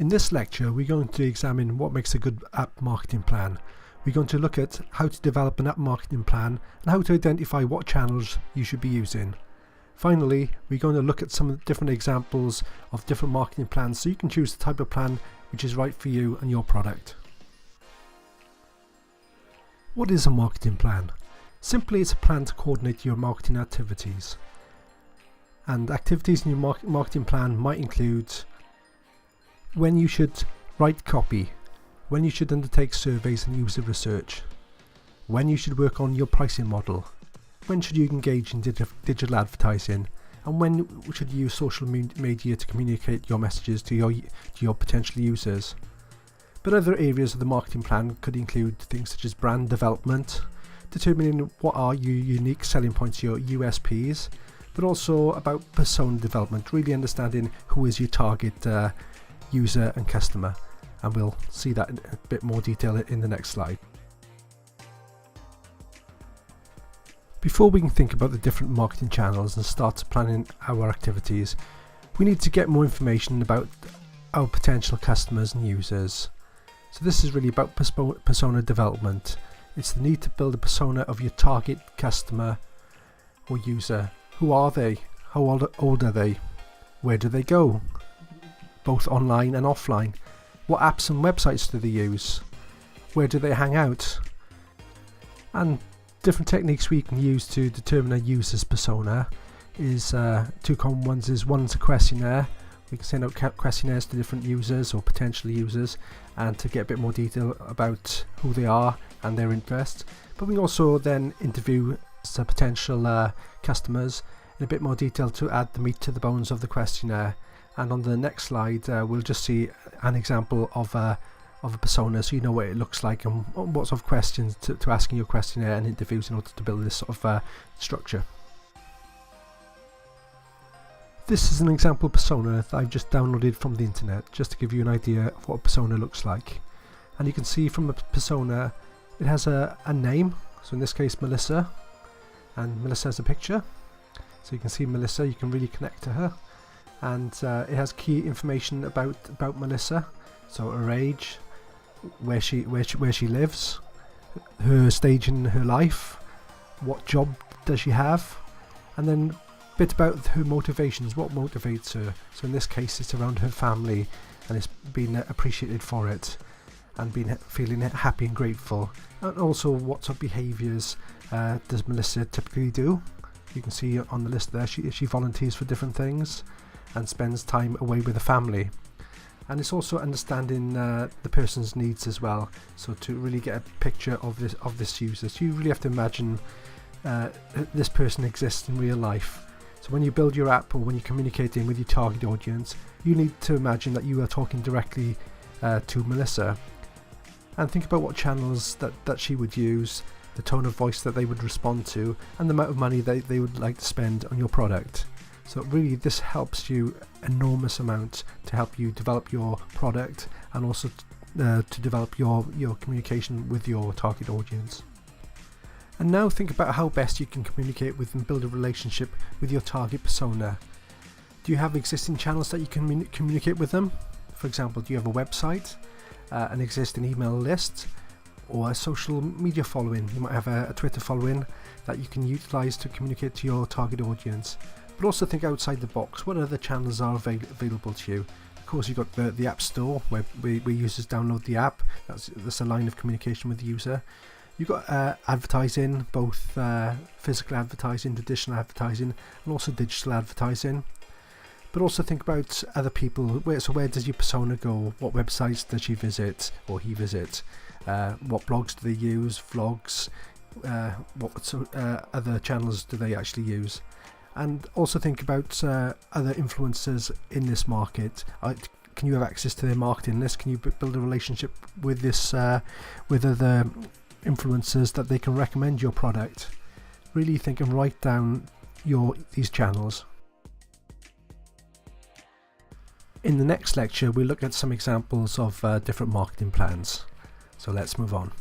In this lecture, we're going to examine what makes a good app marketing plan. We're going to look at how to develop an app marketing plan and how to identify what channels you should be using. Finally, we're going to look at some different examples of different marketing plans so you can choose the type of plan which is right for you and your product. What is a marketing plan? Simply, it's a plan to coordinate your marketing activities. And activities in your marketing plan might include when you should write copy, when you should undertake surveys and user research, when you should work on your pricing model, when should you engage in digital advertising, and when should you use social media to communicate your messages to your potential users. But other areas of the marketing plan could include things such as brand development, determining what are your unique selling points, your USPs, but also about persona development, really understanding who is your target user and customer, and we'll see that in a bit more detail in the next slide. Before we can think about the different marketing channels and start planning our activities, we need to get more information about our potential customers and users. So this is really about persona development. It's the need to build a persona of your target customer or user. Who are they? How old are they? Where do they go? Both online and offline. What apps and websites do they use? Where do they hang out? And different techniques we can use to determine a user's persona is two common ones. One's a questionnaire. We can send out questionnaires to different users or potential users and to get a bit more detail about who they are and their interests. But we can also then interview some potential customers in a bit more detail to add the meat to the bones of the questionnaire. And on the next slide we'll just see an example of a persona, so you know what it looks like and what sort of questions to ask in your questionnaire and interviews in order to build this sort of structure. This is an example persona that I've just downloaded from the internet, just to give you an idea of what a persona looks like. And you can see from a persona it has a name, so in this case Melissa, and Melissa has a picture, so you can see Melissa, you can really connect to her. And it has key information about Melissa, so her age, where she lives, her stage in her life, what job does she have, and then a bit about her motivations, what motivates her. So in this case it's around her family and it's been appreciated for it and feeling happy and grateful, and also what sort of behaviours does Melissa typically do. You can see on the list there she volunteers for different things and spends time away with the family. And it's also understanding the person's needs as well, so to really get a picture of this user. So you really have to imagine this person exists in real life. So when you build your app or when you're communicating with your target audience, you need to imagine that you are talking directly to Melissa, and think about what channels that she would use, the tone of voice that they would respond to, and the amount of money they would like to spend on your product. So really this helps you enormous amount to help you develop your product and also to develop your communication with your target audience. And now think about how best you can communicate with and build a relationship with your target persona. Do you have existing channels that you can communicate with them? For example, do you have a website, an existing email list, or a social media following? You might have a Twitter following that you can utilize to communicate to your target audience. But also think outside the box. What other channels are available to you? Of course, you've got the App Store where users download the app. That's a line of communication with the user. You've got advertising, both physical advertising, traditional advertising, and also digital advertising. But also think about other people. Where does your persona go? What websites does she visit or he visit? What blogs do they use? Vlogs? What other channels do they actually use? And also think about other influencers in this market. Can you have access to their marketing list? Can you build a relationship with with other influencers that they can recommend your product? Really think and write down these channels. In the next lecture we'll look at some examples of different marketing plans. So let's move on.